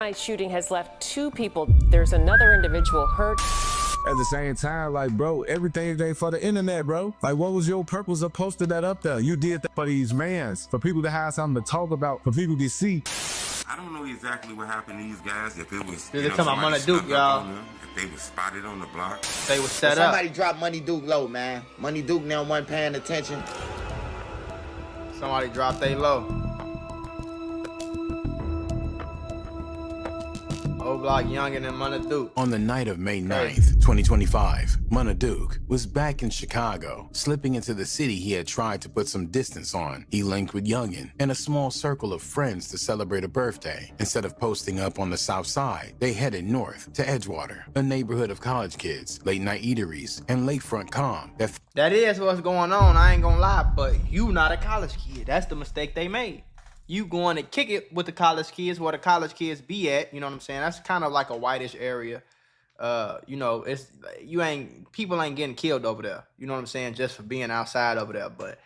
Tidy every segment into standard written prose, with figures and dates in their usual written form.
Tonight's shooting has left 2 people. There's another individual hurt. At the same time, like, bro, everything ain't for the internet, bro. Like, what was your purpose of posting that up there? You did that for these mans, for people to have something to talk about, for people to see. I don't know exactly what happened to these guys. If it was, They're talking about Munna Duke, y'all. If they were spotted on the block. They were set up. Somebody dropped Money Duke low, man. Money Duke now wasn't paying attention. Somebody dropped they low. Old block Youngin and Munna Duke. On the night of May 9th, 2025, Munna Duke was back in Chicago, slipping into the city he had tried to put some distance on. He linked with Youngin and a small circle of friends to celebrate a birthday. Instead of posting up on the south side, they headed north to Edgewater, a neighborhood of college kids, late-night eateries, and lakefront calm. That is what's going on, I ain't gonna lie, but you not a college kid. That's the mistake they made. You going to kick it with the college kids where the college kids be at, you know what I'm saying? That's kind of like a whitish area. You know, people ain't getting killed over there. You know what I'm saying? Just for being outside over there. But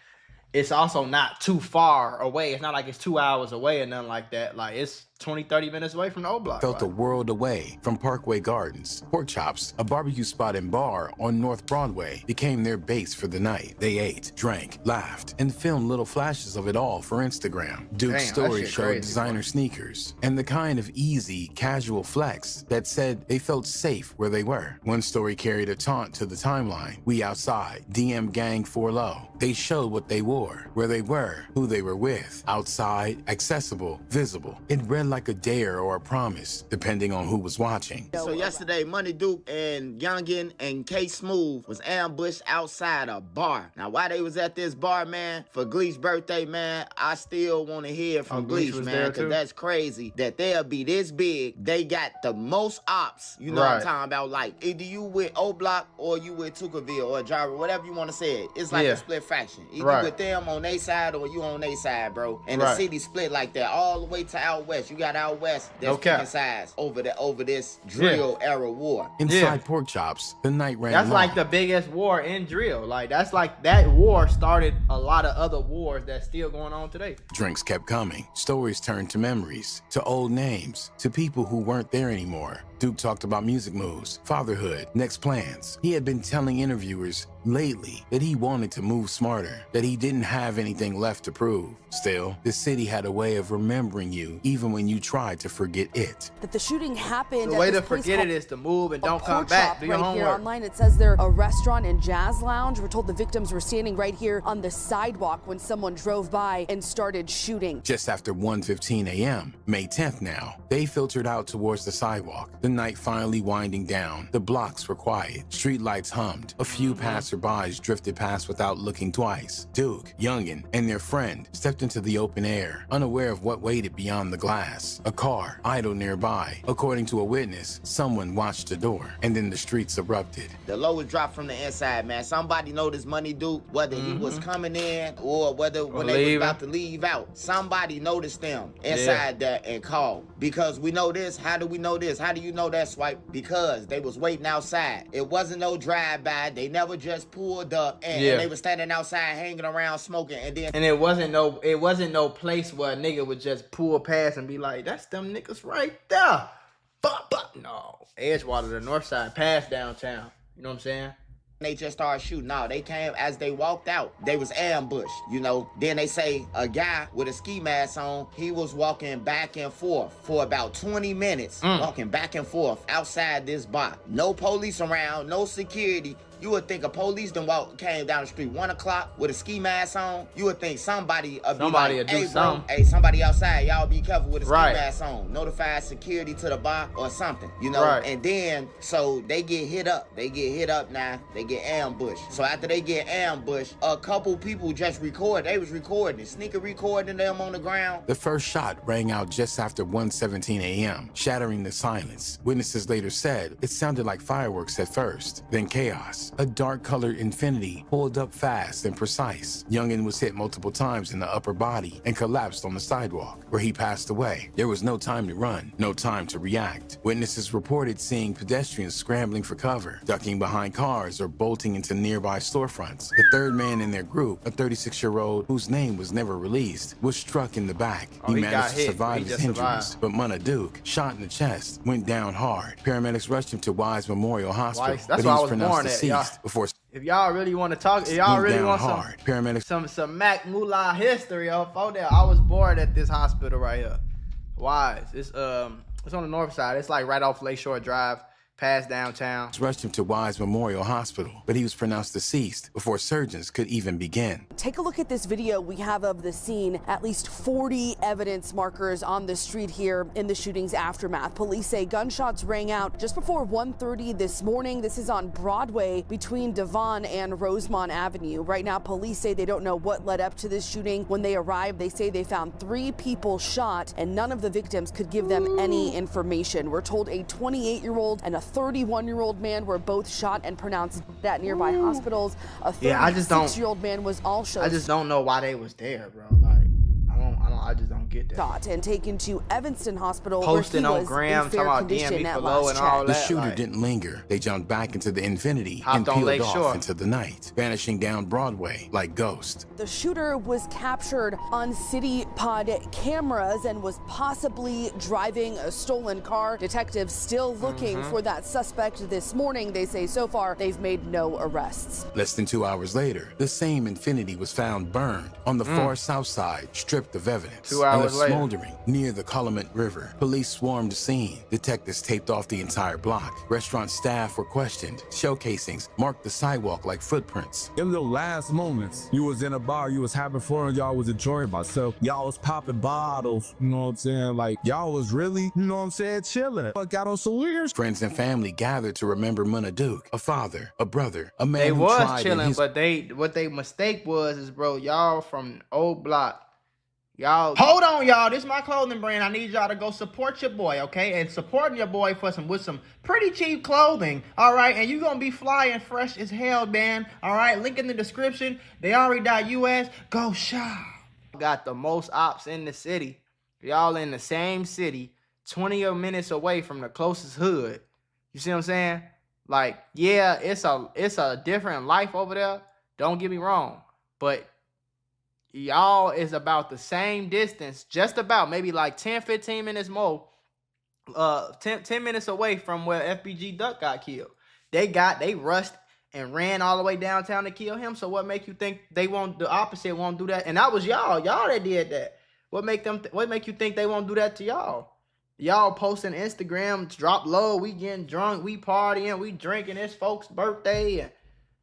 it's also not too far away. It's not like it's 2 hours away or nothing like that. Like, it's 20, 30 minutes away from the old block. Felt a world away from Parkway Gardens. Pork Chops, a barbecue spot and bar on North Broadway, became their base for the night. They ate, drank, laughed, and filmed little flashes of it all for Instagram. Duke's story showed designer sneakers and the kind of easy, casual flex that said they felt safe where they were. One story carried a taunt to the timeline. We outside, DM gang 4 low. They showed what they wore, where they were, who they were with. Outside, accessible, visible. It read like a dare or a promise, depending on who was watching. So yesterday, Money Duke and Youngin and K Smooth was ambushed outside a bar. Now, while they was at this bar, man, for Gleech's birthday, man, I still want to hear from Gleech, man, because that's crazy that they'll be this big. They got the most ops, you know what I'm talking about? Like, either you with O-Block or you with Tuckerville or Jara, whatever you want to say it. It's like a split faction. Either with them on their side or you on their side, bro. And the city split like that all the way to out west. You got out west that's picking sides over this drill era war. Inside Pork Chops, the night ran long. Like the biggest war in drill. Like, that's like that war started a lot of other wars that's still going on today. Drinks kept coming. Stories turned to memories, to old names, to people who weren't there anymore. Duke talked about music moves, fatherhood, next plans. He had been telling interviewers lately that he wanted to move smarter, that he didn't have anything left to prove. Still, the city had a way of remembering you even when you tried to forget it. That the shooting happened. The way to forget it is to move and don't come back. Do your homework. Here online, it says they're a restaurant and jazz lounge. We're told the victims were standing right here on the sidewalk when someone drove by and started shooting. Just after 1:15 a.m., May 10th now, they filtered out towards the sidewalk. The night finally winding down. The blocks were quiet. Streetlights hummed. A few passerbys drifted past without looking twice. Duke, Youngin, and their friend stepped into the open air, unaware of what waited beyond the glass. A car idled nearby. According to a witness, someone watched the door, and then the streets erupted. The low was dropped from the inside, man. Somebody noticed Money Duke, whether he was coming in or whether when they was about to leave out. Somebody noticed them inside there and called. Because we know this. How do we know this? How do you know that, Swipe? Because they was waiting outside. It wasn't no drive-by. They never just pulled up and they was standing outside hanging around smoking, and then it wasn't no place where a nigga would just pull past and be like, that's them niggas right there. But no. Edgewater, the north side, past downtown. You know what I'm saying? They just started shooting. No, they came as they walked out. They was ambushed, you know. Then they say a guy with a ski mask on, he was walking back and forth for about 20 minutes, walking back and forth outside this bar. No police around, no security. You would think a police came down the street 1 o'clock with a ski mask on. You would think somebody would be like, hey, bro, hey, somebody outside, y'all be careful with a ski mask on. Notify security to the bar or something, you know? And then, so they get hit up. They get hit up now. They get ambushed. So after they get ambushed, a couple people just recorded. They was recording, sneaker recording them on the ground. The first shot rang out just after 1:17 a.m., shattering the silence. Witnesses later said it sounded like fireworks at first, then chaos. Gardens. A dark-colored Infiniti pulled up fast and precise. Youngin was hit multiple times in the upper body and collapsed on the sidewalk, where he passed away. There was no time to run, no time to react. Witnesses reported seeing pedestrians scrambling for cover, ducking behind cars, or bolting into nearby storefronts. The third man in their group, a 36-year-old whose name was never released, was struck in the back. He managed to hit. survive He his just injuries, survived. but Munna Duke, shot in the chest, went down hard. Paramedics rushed him to Wise Memorial Hospital, That's but he where I was was pronounced born at, y'all. deceased before If y'all really want to talk, if y'all went really down want hard. Paramedics some Mac Mula history up out there, I was born at this hospital right here. Wise. It's on the north side. It's like right off Lakeshore Drive, past downtown. rushed him to Wise Memorial Hospital, but he was pronounced deceased before surgeons could even begin. Take a look at this video we have of the scene. At least 40 evidence markers on the street here in the shooting's aftermath. Police say gunshots rang out just before 1:30 this morning. This is on Broadway between Devon and Rosemont Avenue. Right now, police say they don't know what led up to this shooting. When they arrived, they say they found 3 people shot, and none of the victims could give them any information. We're told a 28-year-old and a 31-year-old man were both shot and pronounced dead at nearby hospitals. A 36-year-old man was also I just don't know why they was there, bro. Like, I just don't get that. shot and taken to Evanston Hospital Posting where he on was Gram, in fair talking about condition DMV at for low last and all check. The that. shooter like, didn't linger. They jumped back into the Infiniti Hopped and on peeled Lakeshore. off into the night, vanishing down Broadway like ghosts. The shooter was captured on city pod cameras and was possibly driving a stolen car. Detectives still looking for that suspect this morning. They say so far they've made no arrests. Less than 2 hours later, the same Infiniti was found burned on the far south side, stripped of evidence. 2 hours and left later. smoldering near the Calumet River. Police swarmed the scene. Detectives taped off the entire block. Restaurant staff were questioned. Shell casings marked the sidewalk like footprints. In the last moments, you was in a bar, you was having fun, y'all was enjoying myself. Y'all was popping bottles, you know what I'm saying? Like, y'all was really, you know what I'm saying, chilling. But got on some weird. Friends and family gathered to remember Munna Duke, a father, a brother, a man they who was tried in chilling, his but what they mistake was, bro, y'all from old block. Y'all hold on, y'all. This is my clothing brand. I need y'all to go support your boy, okay? And supporting your boy with some pretty cheap clothing, all right? And you gonna be fly and fresh as hell, man. All right, link in the description. They.us. Go shop. Got the most ops in the city. Y'all in the same city, 20 minutes away from the closest hood. You see what I'm saying? Like, yeah, it's a different life over there. Don't get me wrong, but y'all is about the same distance, just about, maybe like 10, 15 minutes more, 10 minutes away from where FBG Duck got killed. They rushed and ran all the way downtown to kill him. So what make you think the opposite won't do that? And that was y'all that did that. What make you think they won't do that to y'all? Y'all posting Instagram, drop low, we getting drunk, we partying, we drinking, it's folks' birthday, and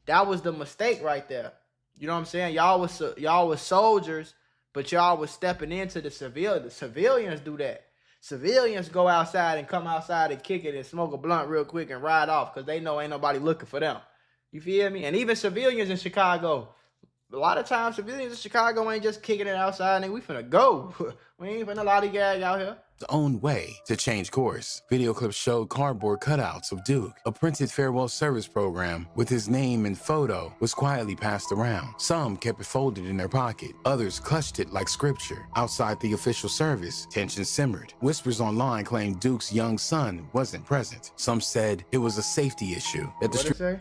that was the mistake right there. You know what I'm saying? Y'all was soldiers, but y'all was stepping into the civilians. The civilians do that. Civilians go outside and come outside and kick it and smoke a blunt real quick and ride off because they know ain't nobody looking for them. You feel me? And even civilians in Chicago, a lot of times civilians in Chicago ain't just kicking it outside and we finna go. We ain't finna lollygag out here. Own way to change course. Video clips showed cardboard cutouts of Duke. A printed farewell service program with his name and photo was quietly passed around. Some kept it folded in their pocket. Others clutched it like scripture. Outside the official service, tension simmered. Whispers online claimed Duke's young son wasn't present. Some said it was a safety issue. At the What it say?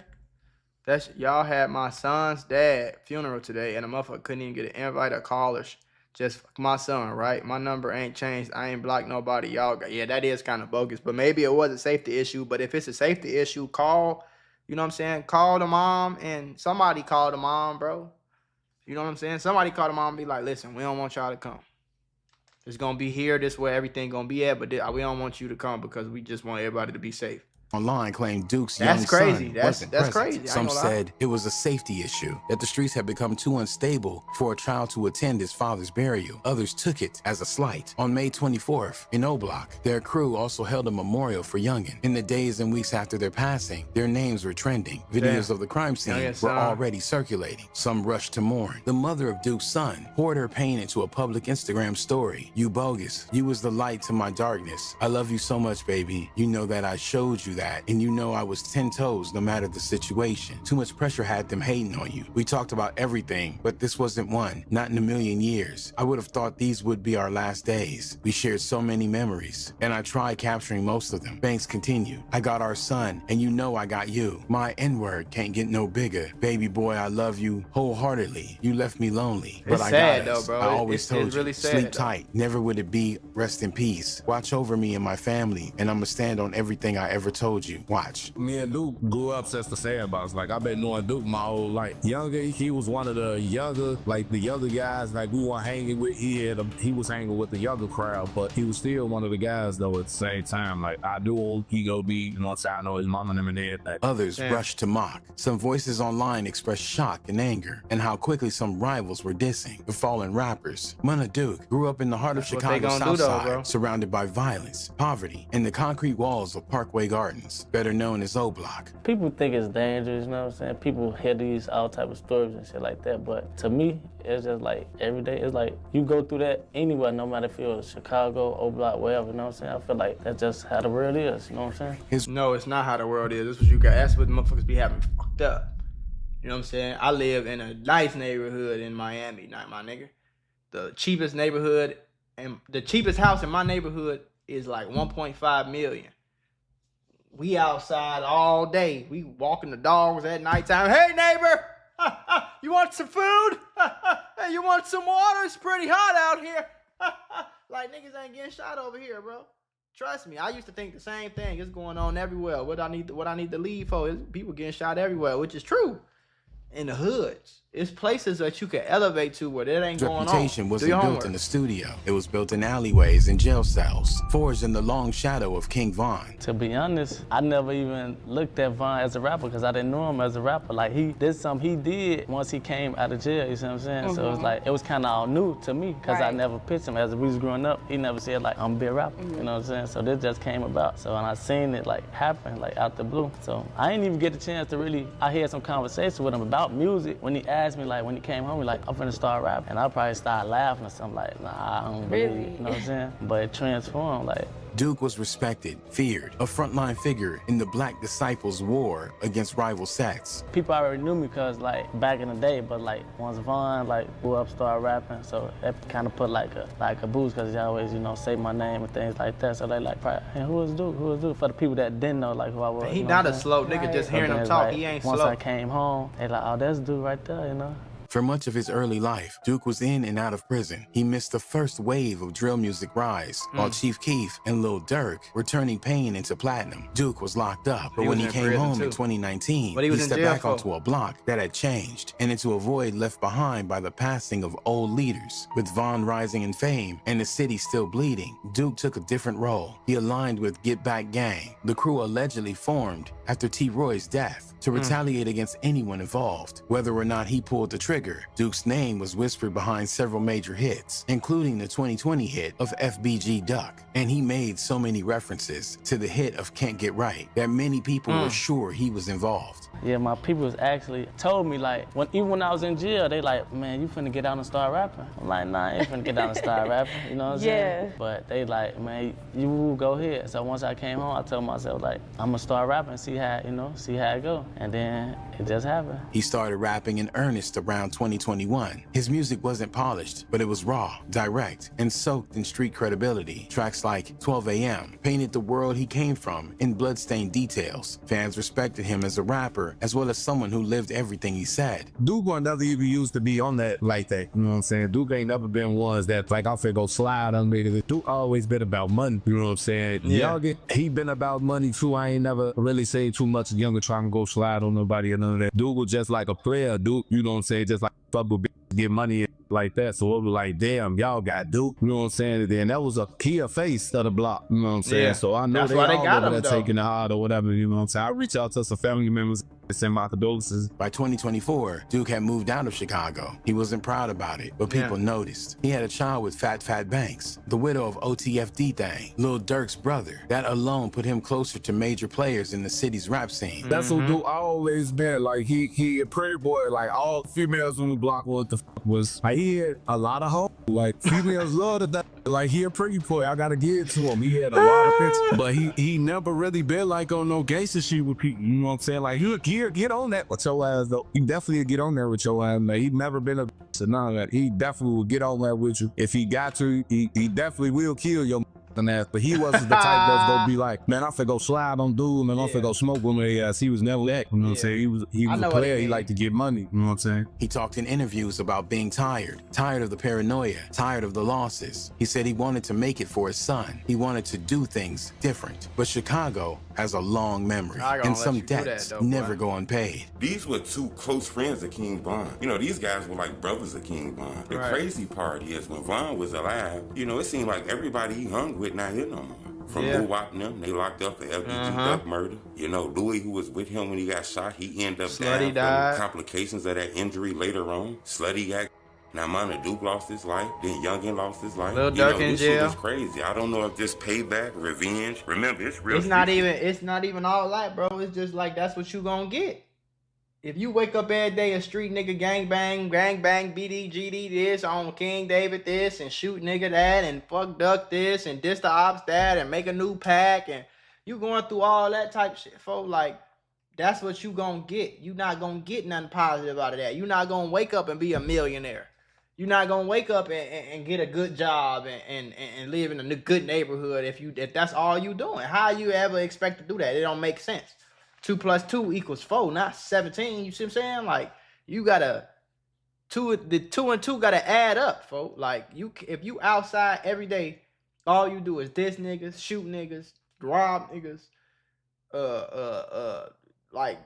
That's y'all had my son's dad funeral today, and a motherfucker couldn't even get an invite or callers. Just my son, right? My number ain't changed. I ain't blocked nobody. Y'all got, yeah, that is kind of bogus. But maybe it was a safety issue. But if it's a safety issue, call, you know what I'm saying? Call the mom, and somebody call the mom, bro. You know what I'm saying? Somebody call the mom and be like, listen, we don't want y'all to come. It's going to be here. This where everything going to be at. But we don't want you to come because we just want everybody to be safe. Online claimed Duke's That's young crazy. son That's wasn't present. crazy. I ain't Some gonna lie. said it was a safety issue, that the streets had become too unstable for a child to attend his father's burial. Others took it as a slight. On May 24th, in O-Block, their crew also held a memorial for Youngin. In the days and weeks after their passing, their names were trending. Videos of the crime scene Youngin, were son. already circulating. Some rushed to mourn. The mother of Duke's son poured her pain into a public Instagram story. You bogus. You was the light to my darkness. I love you so much, baby. You know that I showed you that that, and you know I was 10 toes no matter the situation. Too much pressure had them hating on you. We talked about everything, but this wasn't one, not in a million years. I would have thought these would be our last days. We shared so many memories, and I tried capturing most of them. Banks continued. I got our son, and you know I got you. My N-word can't get no bigger. Baby boy, I love you wholeheartedly. You left me lonely, but It's I sad got us. though, bro. I always told it's you, really sad, sleep though. tight. Never would it be rest in peace. Watch over me and my family, and I'ma stand on everything I ever told you. Watch. Me and Duke grew up since the sandbox. Like, I've been knowing Duke my whole life. Youngin, he was one of the younger guys, like, we weren't hanging with. He was hanging with the younger crowd, but he was still one of the guys, though, at the same time. Like, I knew he go be, you know what I'm saying? I know his mom and him and everything. Others rushed to mock. Some voices online expressed shock and anger, and how quickly some rivals were dissing the fallen rappers. Munna Duke grew up in the heart of That's what they Chicago's gonna do, South though, Side, bro. surrounded by violence, poverty, and the concrete walls of Parkway Gardens, better known as O-Block. People think it's dangerous, you know what I'm saying? People hear these all type of stories and shit like that, but to me, it's just like every day. It's like you go through that anywhere, no matter if you're Chicago, O-Block, wherever, you know what I'm saying? I feel like that's just how the world is, you know what I'm saying? No, it's not how the world is. This is what you got. That's what motherfuckers be having fucked up. You know what I'm saying? I live in a nice neighborhood in Miami, not my nigga. The cheapest neighborhood and the cheapest house in my neighborhood is like 1.5 million. We outside all day. We walking the dogs at nighttime. Hey neighbor, you want some food? Hey, you want some water? It's pretty hot out here. Like niggas ain't getting shot over here, bro. Trust me, I used to think the same thing. It's going on everywhere. What I need to leave for is people getting shot everywhere, which is true. In the hoods. It's places that you can elevate to where it ain't His going on. reputation Do wasn't your built homework. in the studio. It was built in alleyways and jail cells, forged in the long shadow of King Von. To be honest, I never even looked at Von as a rapper because I didn't know him as a rapper. Like he did something he did once he came out of jail, you see what I'm saying? So it was like, it was kind of all new to me because I never pitched him. As we was growing up, he never said like, I'm gonna be a rapper, you know what I'm saying? So this just came about. So when I seen it like happen, like out the blue. So I didn't even get the chance to really, I had some conversation with him about music. When he asked me like, when he came home, he like, I'm finna start rapping. And I probably started laughing or something like, nah, I don't believe it, you know what I'm saying? But it transformed, like. Duke was respected, feared, a frontline figure in the Black Disciples' war against rival sects. People already knew me because like back in the day, but like once Von like grew up, started rapping, so that kind of put like a boost because he always, you know, say my name and things like that. So they like, probably, hey, who is Duke? Who is Duke? For the people that didn't know like who I was. He you know not what a I'm slow saying? nigga, just So hearing then him it's talk, like, he ain't once slow. I came home, they like, oh, that's Duke right there, you know? For much of his early life, Duke was in and out of prison. He missed the first wave of drill music rise, while Chief Keef and Lil Durk were turning pain into platinum. Duke was locked up, but He when was he in came prison, home too. in 2019, What he was in stepped jail back for? onto a block that had changed, and into a void left behind by the passing of old leaders. With Von rising in fame and the city still bleeding, Duke took a different role. He aligned with Get Back Gang, the crew allegedly formed after T-Roy's death, to retaliate against anyone involved. Whether or not he pulled the trigger, Duke's name was whispered behind several major hits, including the 2020 hit of FBG Duck. And he made so many references to the hit of Can't Get Right that many people were sure he was involved. Yeah, my people was actually told me like, even when I was in jail, they like, man, you finna get out and start rapping. I'm like, nah, I ain't finna get out and start rapping, you know what I'm saying? But they like, man, you go ahead. So once I came home, I told myself like, I'm gonna start rapping, see how it go. And then it just happened. He started rapping in earnest around 2021. His music wasn't polished, but it was raw, direct, and soaked in street credibility. Tracks like 12 a.m. painted the world he came from in bloodstained details. Fans respected him as a rapper, as well as someone who lived everything he said. Duke never even used to be on that like that. You know what I'm saying? Duke ain't never been ones that like I'm finna go slide on me. Duke always been about money. You know what I'm saying? Yeah. Youngin, he been about money too. I ain't never really say too much. Youngin trying to go slide on nobody or none of that. Duke was just like a player. Duke, you know what I'm saying? Just like fuck with bitches, get money like that. So it was like, damn, y'all got Duke. You know what I'm saying? And then that was a key face of the block. You know what I'm saying? Yeah. So I know That's they why they all got over him, there though. taking the hard or whatever. You know what I'm saying? I reach out to some family members. Send my condolences. By 2024, Duke had moved out of Chicago. He wasn't proud about it, but people noticed. He had a child with Fat Banks, the widow of OTFD Thang, Lil Durk's brother. That alone put him closer to major players in the city's rap scene. That's what Duke always been. Like he a pretty boy. Like all females on the block, what the fuck was like he had a lot of hope. Like females love that. Like, he a pretty boy. I gotta give it to him. He had a lot of pictures, but he never really been like on no gangster shit with people. You know what I'm saying? Like, he'll get on that with your ass though. He definitely get on there with your ass. Man. He never been a to none of that. He definitely will get on that with you. If he got to, he definitely will kill your ass. But he wasn't the type that's gonna be like, man, I'm finna go slide on dude and I'm finna go smoke with my ass. He was never that. You know what I'm saying? He was a player. He liked to get money. You know what I'm saying? He talked in interviews about being tired of the paranoia, tired of the losses. He said he wanted to make it for his son. He wanted to do things different. But Chicago has a long memory, and some debts never go unpaid. These were two close friends of King Von. You know, these guys were like brothers of King Von. The crazy part is when Von was alive, you know, it seemed like everybody he hung with not here no more. From Mula and them, they locked up for FBG duck murder. You know, Louis, who was with him when he got shot, he ended up dying from complications of that injury later on. Slutty got. Now, Munna Duke lost his life. Then Youngin lost his life. Lil Durk in jail. This shit is crazy. I don't know if this payback, revenge. Remember, it's real. It's not even all that, bro. It's just like that's what you gonna get. If you wake up every day a street nigga gang bang, BD, GD this, on King David this, and shoot nigga that, and fuck duck this, and diss the ops that, and make a new pack, and you going through all that type shit, folks, like, that's what you gonna get. You not gonna get nothing positive out of that. You not gonna wake up and be a millionaire. You're not gonna wake up and get a good job and live in a good neighborhood if that's all you doing. How you ever expect to do that? It don't make sense. 2 + 2 = 4, not 17. You see what I'm saying? Like, you gotta the 2 and 2 gotta add up, folks. Like, if you outside every day, all you do is diss niggas, shoot niggas, rob niggas, like,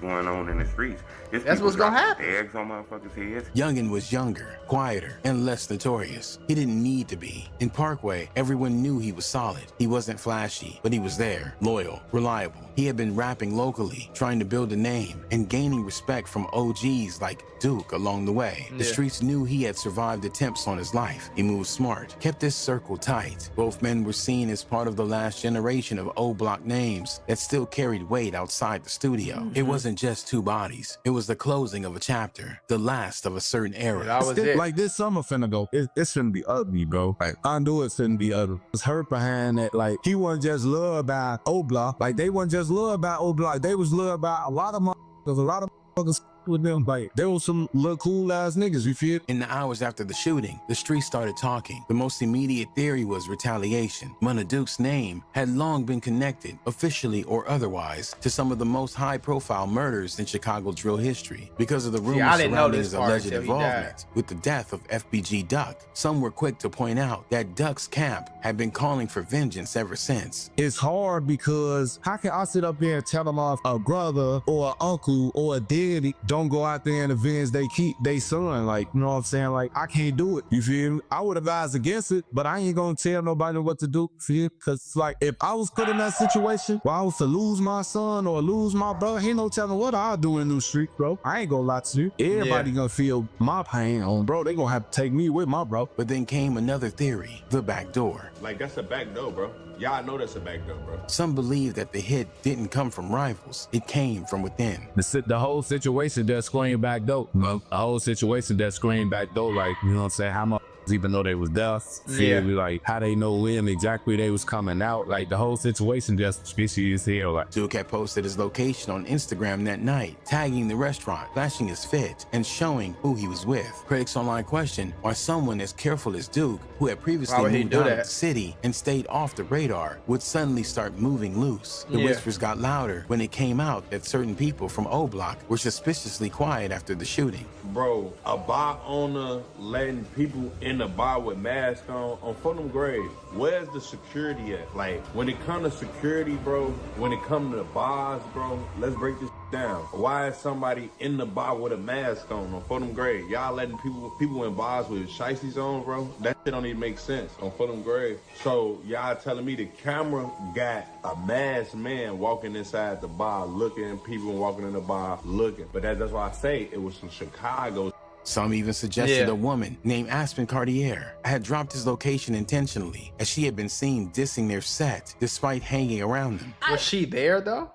going on in the streets. That's what's gonna happen. Eggs on motherfuckers' heads. Youngin was younger, quieter, and less notorious. He didn't need to be. In Parkway, everyone knew he was solid. He wasn't flashy, but he was there, loyal, reliable. He had been rapping locally, trying to build a name, and gaining respect from OGs like Duke along the way. The streets knew he had survived attempts on his life. He moved smart, kept his circle tight. Both men were seen as part of the last generation of O-Block names that still carried weight outside the studio. It wasn't just two bodies. It was the closing of a chapter, the last of a certain era. That was it. Like, this summer finna go. It shouldn't be ugly, bro. Like, I knew it shouldn't be ugly. It's hurt behind that. Like, he wasn't just loved by O-Block. Like, they wasn't just loved by O-Block. They was loved by a lot of motherfuckers with them. Like, there was some little cool ass niggas, you feel? In the hours after the shooting, the streets started talking. The most immediate theory was retaliation. Munna Duke's name had long been connected, officially or otherwise, to some of the most high-profile murders in Chicago drill history. Because of the rumors surrounding his alleged involvement with the death of FBG Duck, some were quick to point out that Duck's camp had been calling for vengeance ever since. It's hard because how can I sit up here and tell them off a brother or an uncle or a daddy don't go out there and avenge they son? Like, you know what I'm saying? Like, I can't do it. You feel me? I would advise against it, but I ain't gonna tell nobody what to do. Feel? Cause like, if I was put in that situation where I was to lose my son or lose my brother, ain't no telling what I'll do in the street, bro. I ain't gonna lie to you. Everybody gonna feel my pain on, bro. They gonna have to take me with my bro. But then came another theory, the back door. Like, that's a back door, bro. Y'all know that's a back door, bro. Some believe that the hit didn't come from rivals. It came from within. The whole situation that screamed back door. The whole situation that screamed back door, like, you know what I'm saying? How much even though they was deaf, feel me? Like, how they know when exactly they was coming out. Like, the whole situation just fishy as hell. Like, Duke had posted his location on Instagram that night, tagging the restaurant, flashing his fit, and showing who he was with. Critics online question why someone as careful as Duke, who had previously moved out of the city and stayed off the radar, would suddenly start moving loose. The whispers got louder when it came out that certain people from O-Block were suspiciously quiet after the shooting. Bro, a bar owner letting people in the bar with masks on Fulham Grave. Where's the security at? Like, when it comes to security, bro, when it comes to the bars, bro, let's break this down. Why is somebody in the bar with a mask on Fulham Grave? Y'all letting people in bars with shiesties on, bro? That shit don't even make sense on Fulham Grave. So y'all telling me the camera got a masked man walking inside the bar looking, people walking in the bar looking. But that's why I say it was from Chicago. Some even suggested a woman named Aspen Cartier had dropped his location intentionally, as she had been seen dissing their set despite hanging around them. Was she there though?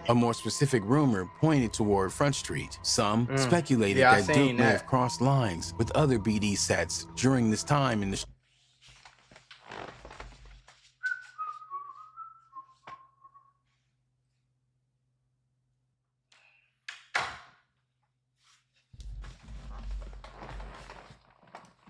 A more specific rumor pointed toward Front Street. Some speculated that Duke may have crossed lines with other BD sets during this time in the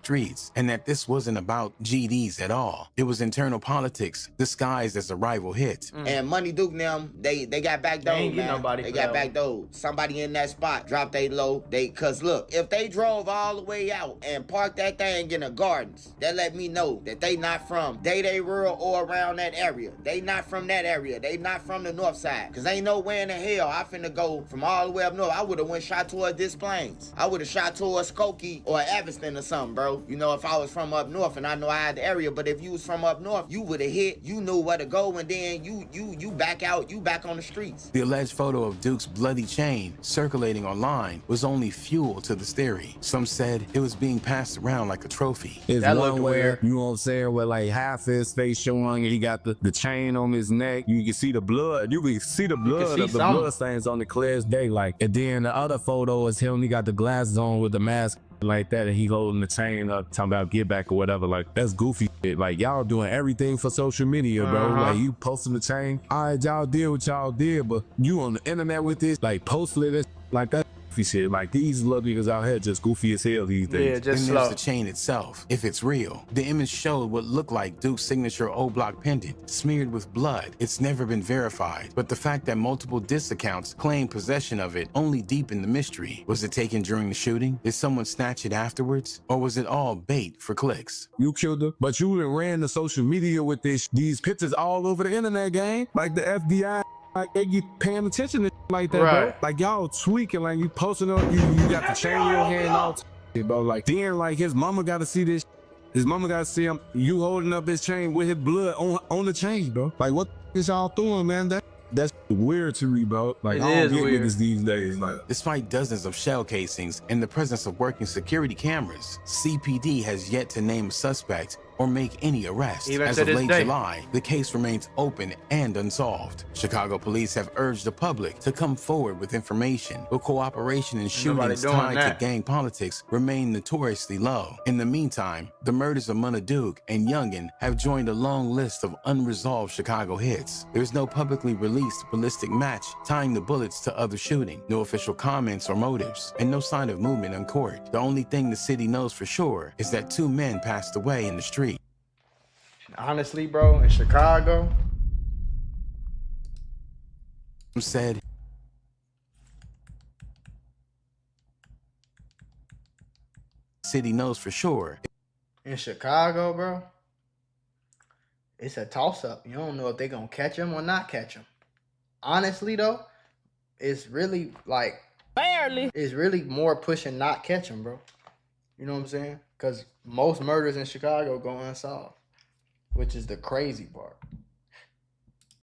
streets, and that this wasn't about GDs at all. It was internal politics disguised as a rival hit. And Money Duke and them, they got backdoored, man. They got backdoored. Somebody in that spot dropped they low. Cause look, if they drove all the way out and parked that thing in the gardens, that let me know that they not from Day Rural or around that area. They not from that area. They not from the north side. Cause ain't nowhere in the hell I finna go from all the way up north. I would've went shot towards Des Plaines. I would've shot towards Skokie or Evanston or something, bro. You know, if I was from up north and I know I had the area, but if you was from up north, you would have hit, you knew where to go, and then you back out, you back on the streets. The alleged photo of Duke's bloody chain circulating online was only fuel to this theory. Some said it was being passed around like a trophy. It's that one where, you know what I'm saying, where like half his face showing, he got the chain on his neck. You can see the blood. You can see the blood of the blood stains on the clear as day. Like, and then the other photo is him, he got the glasses on with the mask like that, and he holding the chain up, talking about get back or whatever. Like, that's goofy shit. Like, y'all doing everything for social media, bro. Like, you posting the chain. All right, y'all did what y'all did, but you on the internet with this, like, posting it like that. Shit. Like, these little niggas out here just goofy as hell these days. Yeah, just and there's the chain itself, if it's real. The image showed what looked like Duke's signature O-block pendant, smeared with blood. It's never been verified, but the fact that multiple diss accounts claim possession of it only deepened the mystery. Was it taken during the shooting? Did someone snatch it afterwards? Or was it all bait for clicks? You killed her, but you ran the social media with these pictures all over the internet, gang. Like the FBI. Like, they get paying attention to like that, bro. Like, y'all tweaking, like, you posting up, you got the chain in your hand and all bro. Like, then, like, his mama got to see this. His mama got to see him, you holding up his chain with his blood on the chain, bro. Like, what is y'all doing, man? That's weird to me, bro. Like, I don't get niggas these days. Like, despite dozens of shell casings and the presence of working security cameras, CPD has yet to name a suspect or make any arrests. As of late July, the case remains open and unsolved. Chicago police have urged the public to come forward with information, but cooperation in shootings tied to gang politics remain notoriously low. In the meantime, the murders of Munna Duke and Youngin have joined a long list of unresolved Chicago hits. There's no publicly released ballistic match tying the bullets to other shooting, no official comments or motives, and no sign of movement in court. The only thing the city knows for sure is that 2 men passed away in the street. Honestly, bro, in Chicago, said city knows for sure. In Chicago, bro, it's a toss-up. You don't know if they're gonna catch him or not catch him. Honestly, though, it's really like barely. It's really more pushing not catch him, bro. You know what I'm saying? Because most murders in Chicago go unsolved, which is the crazy part.